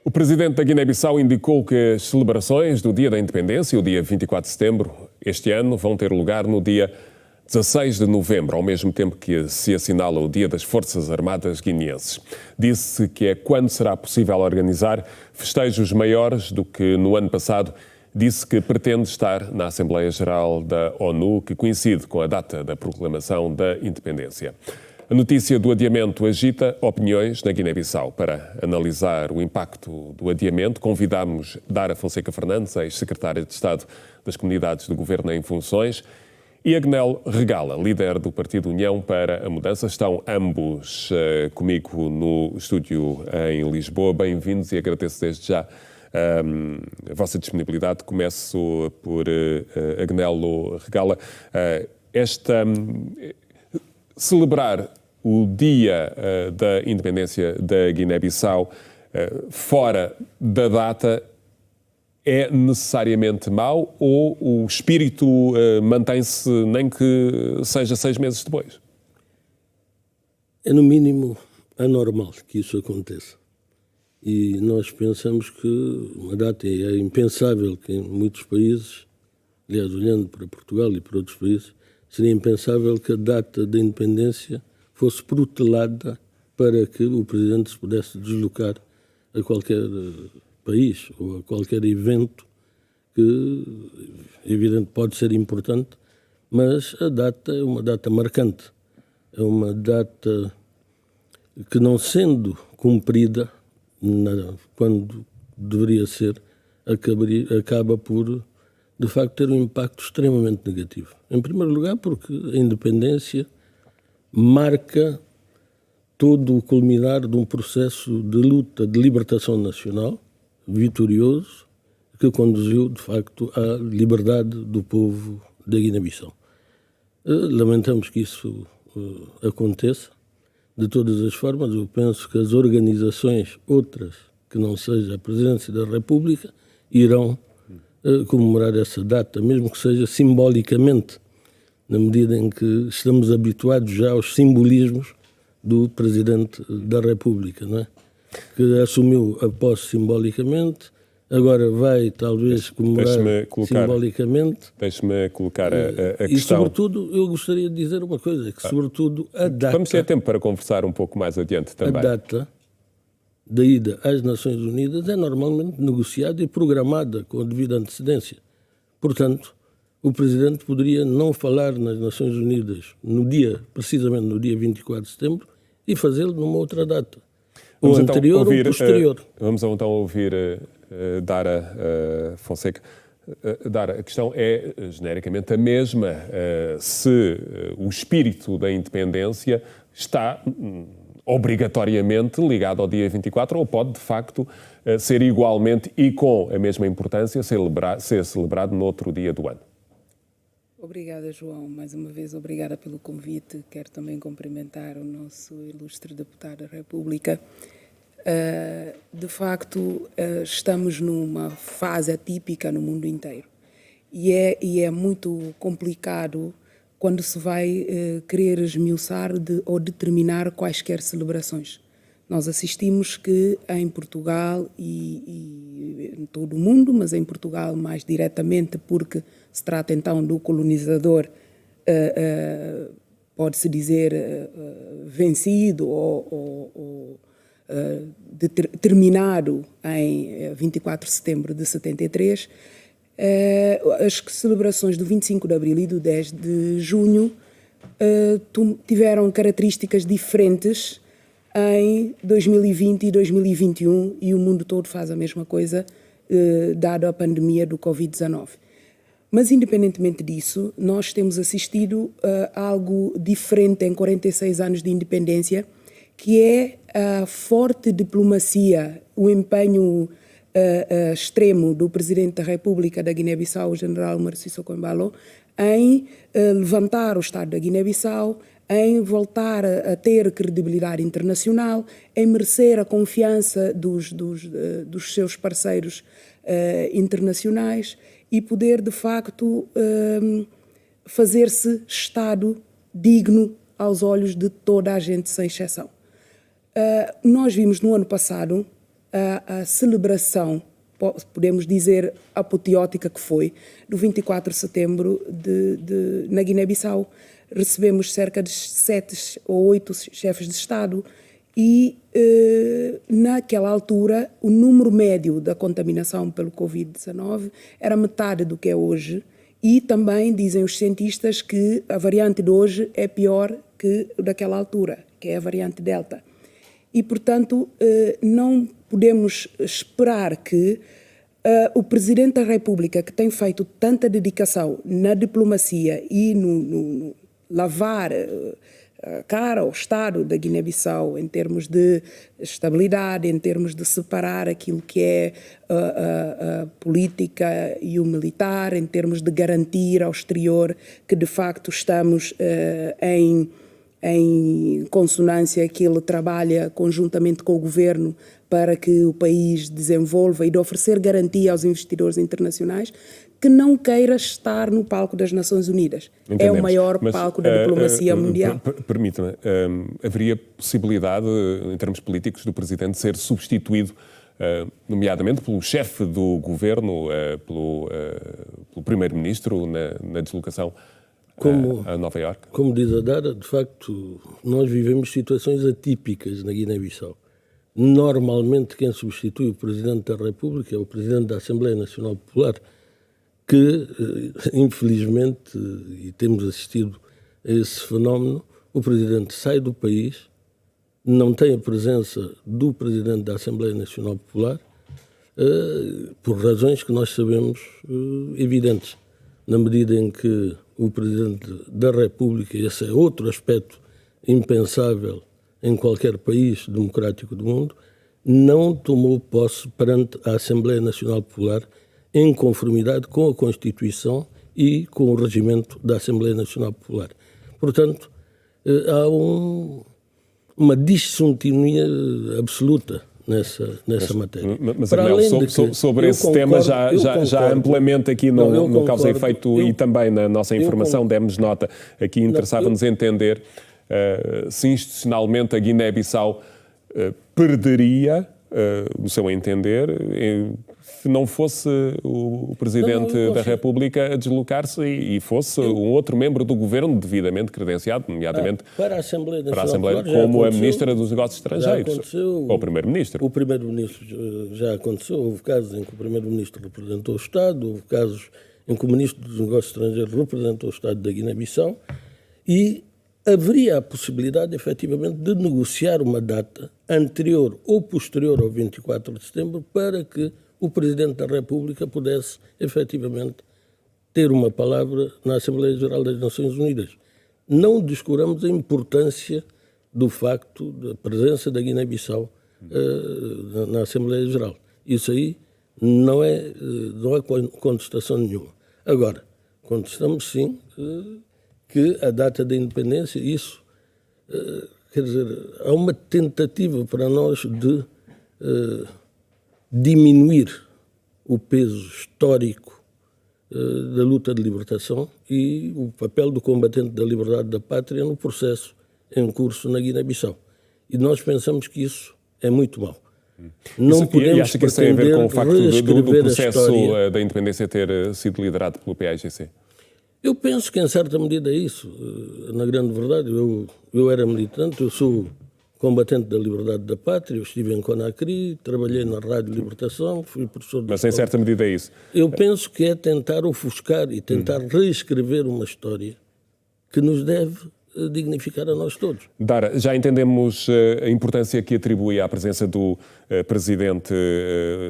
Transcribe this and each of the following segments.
O presidente da Guiné-Bissau indicou que as celebrações do Dia da Independência, o dia 24 de setembro, este ano, vão ter lugar no dia 16 de novembro, ao mesmo tempo que se assinala o Dia das Forças Armadas Guineenses. Disse que é quando será possível organizar festejos maiores do que no ano passado. Disse que pretende estar na Assembleia Geral da ONU, que coincide com a data da proclamação da independência. A notícia do adiamento agita opiniões na Guiné-Bissau. Para analisar o impacto do adiamento, convidamos Dara Fonseca Fernandes, ex-secretária de Estado das Comunidades do Governo em Funções, e Agnel Regala, líder do Partido União para a Mudança. Estão ambos comigo no estúdio em Lisboa. Bem-vindos e agradeço desde já a vossa disponibilidade. Começo por Agnel Regala. Celebrar o Dia da Independência da Guiné-Bissau fora da data é necessariamente mau ou o espírito mantém-se nem que seja 6 meses depois? É no mínimo anormal que isso aconteça. E nós pensamos que uma data é impensável que em muitos países, aliás, olhando para Portugal e para outros países, seria impensável que a data da independência fosse protelada para que o Presidente se pudesse deslocar a qualquer país ou a qualquer evento que, evidente, pode ser importante, mas a data é uma data marcante. É uma data que, não sendo cumprida quando deveria ser, acaba por, de facto, ter um impacto extremamente negativo. Em primeiro lugar, porque a independência marca todo o culminar de um processo de luta, de libertação nacional, vitorioso, que conduziu, de facto, à liberdade do povo da Guiné-Bissau. Lamentamos que isso aconteça. De todas as formas, eu penso que as organizações, outras que não seja a Presidência da República, irão comemorar essa data, mesmo que seja simbolicamente, na medida em que estamos habituados já aos simbolismos do Presidente da República, não é? Que assumiu a posse simbolicamente, agora vai talvez comemorar simbolicamente. Deixe-me colocar a questão. E, sobretudo, eu gostaria de dizer uma coisa, que sobretudo a data... Vamos ter tempo para conversar um pouco mais adiante também. A data da ida às Nações Unidas é normalmente negociada e programada com a devida antecedência. Portanto, o Presidente poderia não falar nas Nações Unidas precisamente no dia 24 de setembro e fazê-lo numa outra data. Ou anterior ou posterior. Vamos então ouvir Dara Fonseca. Dara, a questão é genericamente a mesma. Se o espírito da independência está obrigatoriamente ligado ao dia 24 ou pode, de facto, ser igualmente e com a mesma importância ser celebrado no outro dia do ano. Obrigada, João. Mais uma vez, obrigada pelo convite. Quero também cumprimentar o nosso ilustre deputado da República. De facto, estamos numa fase atípica no mundo inteiro. E é muito complicado quando se vai querer esmiuçar ou determinar quaisquer celebrações. Nós assistimos que em Portugal e em todo o mundo, mas em Portugal mais diretamente porque se trata então do colonizador, pode-se dizer, vencido ou terminado em 24 de setembro de 73, as celebrações do 25 de abril e do 10 de junho tiveram características diferentes em 2020 e 2021 e o mundo todo faz a mesma coisa, dado a pandemia do Covid-19. Mas, independentemente disso, nós temos assistido a algo diferente em 46 anos de independência, que é a forte diplomacia, o empenho extremo do Presidente da República da Guiné-Bissau, o General Umaru Sissoko Embalo, em levantar o Estado da Guiné-Bissau, em voltar a ter credibilidade internacional, em merecer a confiança dos seus parceiros internacionais e poder, de facto, fazer-se Estado digno aos olhos de toda a gente, sem exceção. Nós vimos no ano passado a celebração, podemos dizer, apoteótica que foi, do 24 de setembro na Guiné-Bissau. Recebemos cerca de 7 ou 8 chefes de Estado e, naquela altura, o número médio da contaminação pelo Covid-19 era metade do que é hoje. E também dizem os cientistas que a variante de hoje é pior que daquela altura, que é a variante Delta. E, portanto, não podemos esperar que o Presidente da República, que tem feito tanta dedicação na diplomacia e no lavar a cara ao Estado da Guiné-Bissau em termos de estabilidade, em termos de separar aquilo que é a política e o militar, em termos de garantir ao exterior que de facto estamos em consonância, que ele trabalha conjuntamente com o governo para que o país desenvolva e de oferecer garantia aos investidores internacionais, que não queira estar no palco das Nações Unidas. Entendemos. É o maior palco da diplomacia mundial. Permita-me, haveria possibilidade, em termos políticos, do Presidente ser substituído, nomeadamente pelo chefe do governo, pelo Primeiro-Ministro, na deslocação a Nova Iorque? Como diz a Dara, de facto, nós vivemos situações atípicas na Guiné-Bissau. Normalmente, quem substitui o Presidente da República é o Presidente da Assembleia Nacional Popular, que, infelizmente, e temos assistido a esse fenómeno, o Presidente sai do país, não tem a presença do Presidente da Assembleia Nacional Popular, por razões que nós sabemos evidentes. Na medida em que o Presidente da República, e esse é outro aspecto impensável em qualquer país democrático do mundo, não tomou posse perante a Assembleia Nacional Popular em conformidade com a Constituição e com o regimento da Assembleia Nacional Popular. Portanto, há uma discontinuidade absoluta nessa matéria. Mas sobre esse tema, já amplamente aqui no Causa e Efeito e também na nossa informação demos nota, aqui interessava-nos entender se institucionalmente a Guiné-Bissau perderia, no seu entender, se não fosse o Presidente da República a deslocar-se e fosse um outro membro do Governo devidamente credenciado, nomeadamente para a Assembleia como a Ministra dos Negócios Estrangeiros, ou o Primeiro-Ministro. O Primeiro-Ministro já aconteceu, houve casos em que o Primeiro-Ministro representou o Estado, houve casos em que o Ministro dos Negócios Estrangeiros representou o Estado da Guiné-Bissau e haveria a possibilidade, efetivamente, de negociar uma data anterior ou posterior ao 24 de setembro para que o Presidente da República pudesse, efetivamente, ter uma palavra na Assembleia Geral das Nações Unidas. Não descuramos a importância do facto da presença da Guiné-Bissau na Assembleia Geral. Isso aí não há contestação nenhuma. Agora, contestamos sim que a data da independência, isso, quer dizer, há uma tentativa para nós de diminuir o peso histórico da luta de libertação e o papel do combatente da liberdade da pátria no processo em curso na Guiné-Bissau. E nós pensamos que isso é muito mau. Não podemos e acha que isso tem a ver com o facto do processo da independência ter sido liderado pelo PAIGC? Eu penso que, em certa medida, é isso. Na grande verdade, eu era militante, eu sou combatente da liberdade da pátria, eu estive em Conakry, trabalhei na Rádio Libertação, fui professor de... Mas, em certa medida, é isso? Eu penso que é tentar ofuscar e tentar reescrever uma história que nos deve dignificar a nós todos. Dara, já entendemos a importância que atribui à presença do Presidente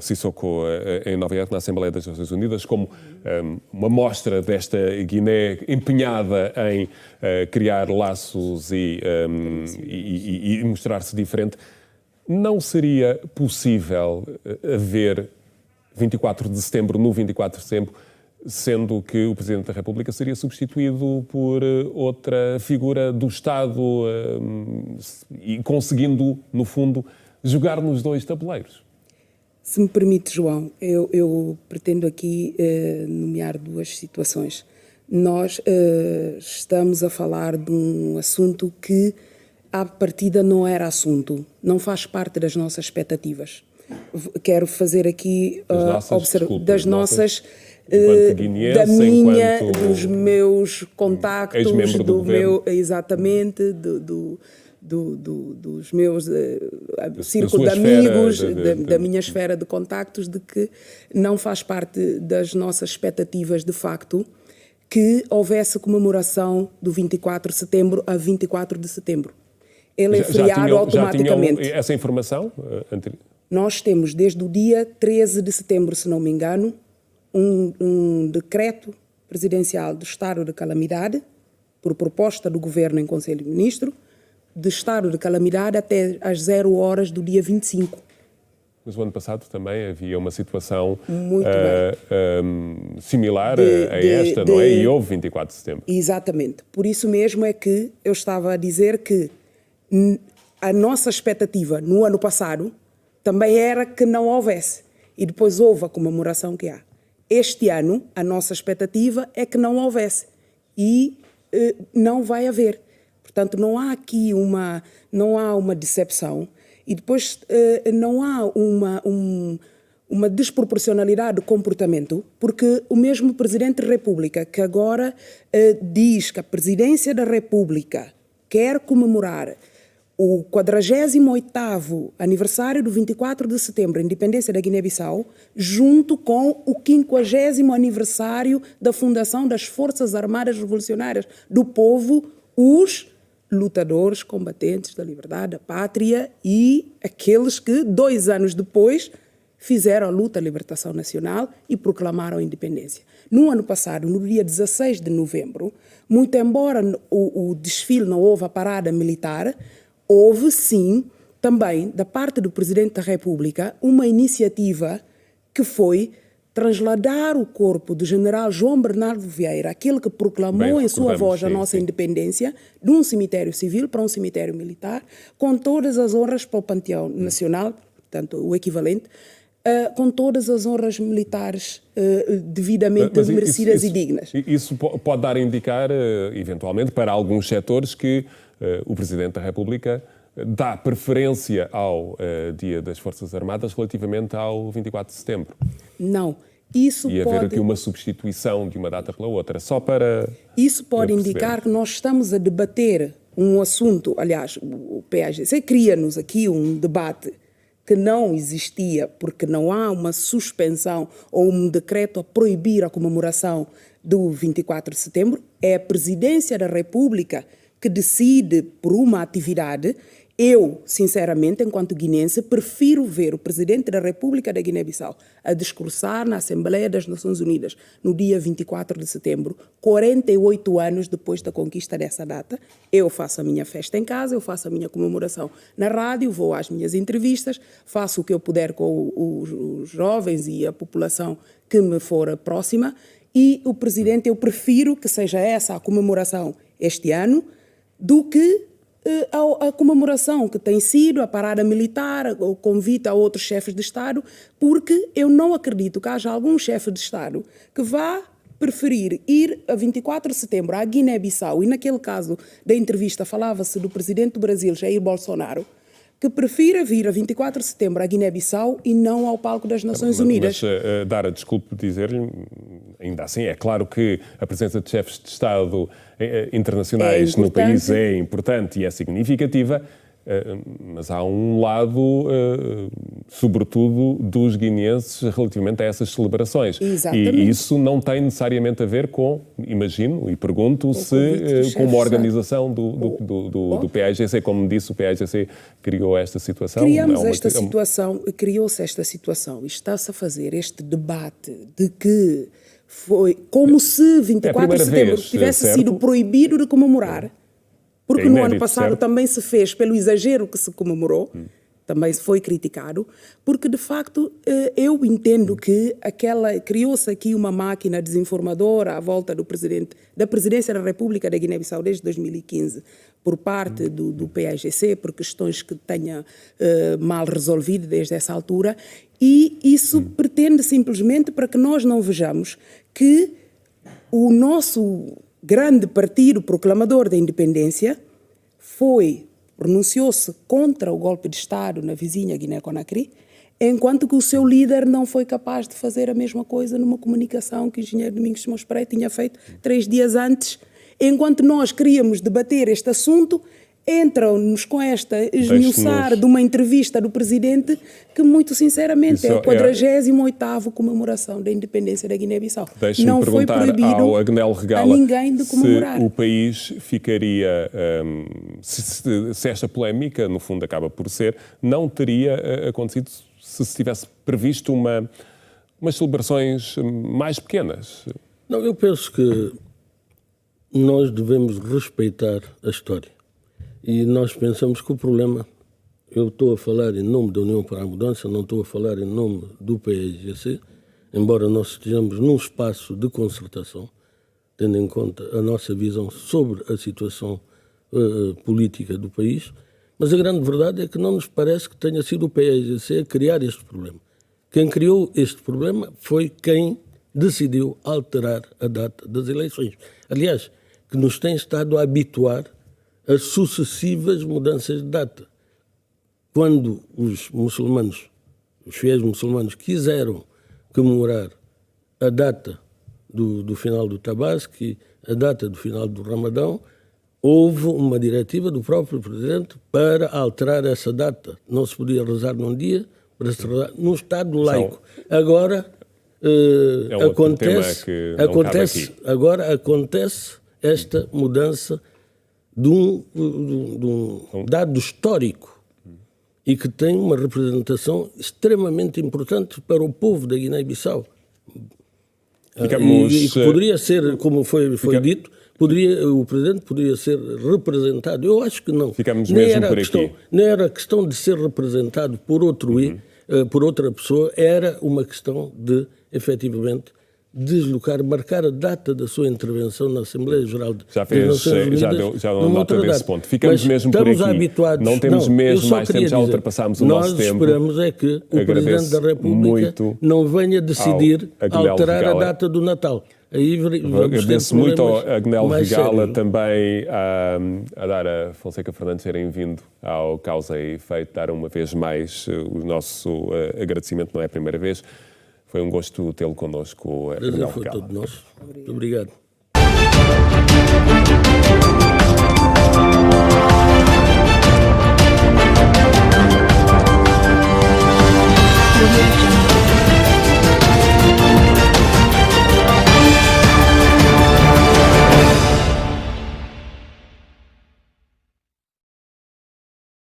Sissoko em Nova Iorque, na Assembleia das Nações Unidas, como uma mostra desta Guiné empenhada em criar laços e mostrar-se diferente. Não seria possível haver 24 de setembro, no 24 de setembro, sendo que o Presidente da República seria substituído por outra figura do Estado e conseguindo, no fundo, jogar nos dois tabuleiros? Se me permite, João, eu pretendo aqui nomear duas situações. Nós estamos a falar de um assunto que, à partida, não era assunto, não faz parte das nossas expectativas. quero fazer aqui das nossas, da minha, dos meus contactos, ex-membro do governo. Exatamente, dos meus círculo de amigos, da minha esfera de contactos, de que não faz parte das nossas expectativas, de facto, que houvesse comemoração do 24 de setembro a 24 de setembro. Ele é feriado automaticamente. Já tinham essa informação? Nós temos, desde o dia 13 de setembro, se não me engano, um decreto presidencial do estado de calamidade, por proposta do governo em Conselho de Ministros, de estado de calamidade até às 0 horas do dia 25. Mas o ano passado também havia uma situação similar a esta, não é? E houve 24 de setembro. Exatamente. Por isso mesmo é que eu estava a dizer que a nossa expectativa no ano passado também era que não houvesse. E depois houve a comemoração que há. Este ano, a nossa expectativa é que não houvesse. E não vai haver. Portanto, não há aqui uma decepção. E depois não há uma desproporcionalidade de comportamento, porque o mesmo Presidente da República, que agora diz que a Presidência da República quer comemorar o 48º aniversário do 24 de setembro, a independência da Guiné-Bissau, junto com o 50º aniversário da fundação das Forças Armadas Revolucionárias do Povo, os lutadores, combatentes da liberdade, da pátria e aqueles que, 2 anos depois, fizeram a luta à libertação nacional e proclamaram a independência. No ano passado, no dia 16 de novembro, muito embora o desfile não houve a parada militar, houve sim, também, da parte do Presidente da República, uma iniciativa que foi trasladar o corpo do general João Bernardo Vieira, aquele que proclamou em sua voz a nossa independência, de um cemitério civil para um cemitério militar, com todas as honras para o Panteão Nacional, portanto, o equivalente, com todas as honras militares devidamente merecidas e dignas. Isso pode dar a indicar, eventualmente, para alguns setores que o Presidente da República dá preferência ao Dia das Forças Armadas relativamente ao 24 de setembro. Não. Isso e haver aqui uma substituição de uma data pela outra, só para... Isso pode indicar que nós estamos a debater um assunto, aliás, o PAGC cria-nos aqui um debate que não existia, porque não há uma suspensão ou um decreto a proibir a comemoração do 24 de setembro. É a Presidência da República que decide por uma atividade. Eu, sinceramente, enquanto guinense, prefiro ver o Presidente da República da Guiné-Bissau a discursar na Assembleia das Nações Unidas no dia 24 de setembro, 48 anos depois da conquista dessa data. Eu faço a minha festa em casa, eu faço a minha comemoração na rádio, vou às minhas entrevistas, faço o que eu puder com os jovens e a população que me for próxima. E o Presidente, eu prefiro que seja essa a comemoração este ano do que a comemoração que tem sido, a parada militar, o convite a outros chefes de Estado, porque eu não acredito que haja algum chefe de Estado que vá preferir ir a 24 de setembro à Guiné-Bissau, e naquele caso da entrevista falava-se do presidente do Brasil, Jair Bolsonaro, que prefira vir a 24 de setembro à Guiné-Bissau e não ao palco das Nações Unidas. Mas, Dara, desculpe dizer-lhe, ainda assim, é claro que a presença de chefes de Estado internacionais no país é importante e é significativa, mas há um lado, sobretudo, dos guineenses relativamente a essas celebrações. Exatamente. E isso não tem necessariamente a ver com, imagino, e pergunto se com uma organização do PAGC, como disse, o PAGC criou esta situação. Criou-se esta situação e está-se a fazer este debate de que foi como se 24 de setembro tivesse sido proibido de comemorar. Porque inédito, no ano passado também se fez, pelo exagero que se comemorou, também se foi criticado, porque de facto eu entendo que criou-se aqui uma máquina desinformadora à volta da Presidência da República da Guiné-Bissau desde 2015, por parte do PAGC, por questões que tenha mal resolvido desde essa altura, e isso pretende simplesmente para que nós não vejamos que o nosso grande partido proclamador da independência pronunciou-se contra o golpe de Estado na vizinha Guiné-Conakry, enquanto que o seu líder não foi capaz de fazer a mesma coisa numa comunicação que o engenheiro Domingos Simões Pereira tinha feito 3 dias antes. Enquanto nós queríamos debater este assunto, entram-nos com esta esmiuçar de uma entrevista do presidente que, muito sinceramente, é a 48ª comemoração da independência da Guiné-Bissau. Não foi proibido ao Agnel Regala a ninguém de comemorar. Se o país ficaria, se esta polémica, no fundo acaba por ser, não teria acontecido se tivesse previsto umas celebrações mais pequenas. Não, eu penso que nós devemos respeitar a história. E nós pensamos que o problema, eu estou a falar em nome da União para a Mudança, não estou a falar em nome do PAIGC, embora nós estejamos num espaço de concertação, tendo em conta a nossa visão sobre a situação política do país, mas a grande verdade é que não nos parece que tenha sido o PAIGC a criar este problema. Quem criou este problema foi quem decidiu alterar a data das eleições. Aliás, que nos tem estado a habituar a sucessivas mudanças de data. Quando os muçulmanos, os fiéis muçulmanos, quiseram comemorar a data do final do Tabaski, a data do final do Ramadão, houve uma diretiva do próprio Presidente para alterar essa data. Não se podia rezar num dia, para se rezar num Estado laico. Agora, acontece esta mudança de um dado histórico e que tem uma representação extremamente importante para o povo da Guiné-Bissau. E que poderia ser, como foi dito, o Presidente poderia ser representado. Eu acho que não. Ficamos mesmo por aqui. Nem era questão de ser representado por por outra pessoa, era uma questão de, efetivamente, deslocar, marcar a data da sua intervenção na Assembleia Geral das Nações Unidas. Já não nota desse ponto. Ficamos mesmo por aqui. Habituados, não temos mesmo mais tempo, já ultrapassámos o nosso tempo. Nós esperamos é que o Presidente da República não venha decidir alterar a data do Natal. Aí agradeço muito ao Agnel Regala também a dar a Fonseca Fernandes terem vindo ao Causa e Efeito, dar uma vez mais o nosso agradecimento, não é a primeira vez. Foi um gosto tê-lo connosco. Prazer foi todo nosso. Muito obrigado.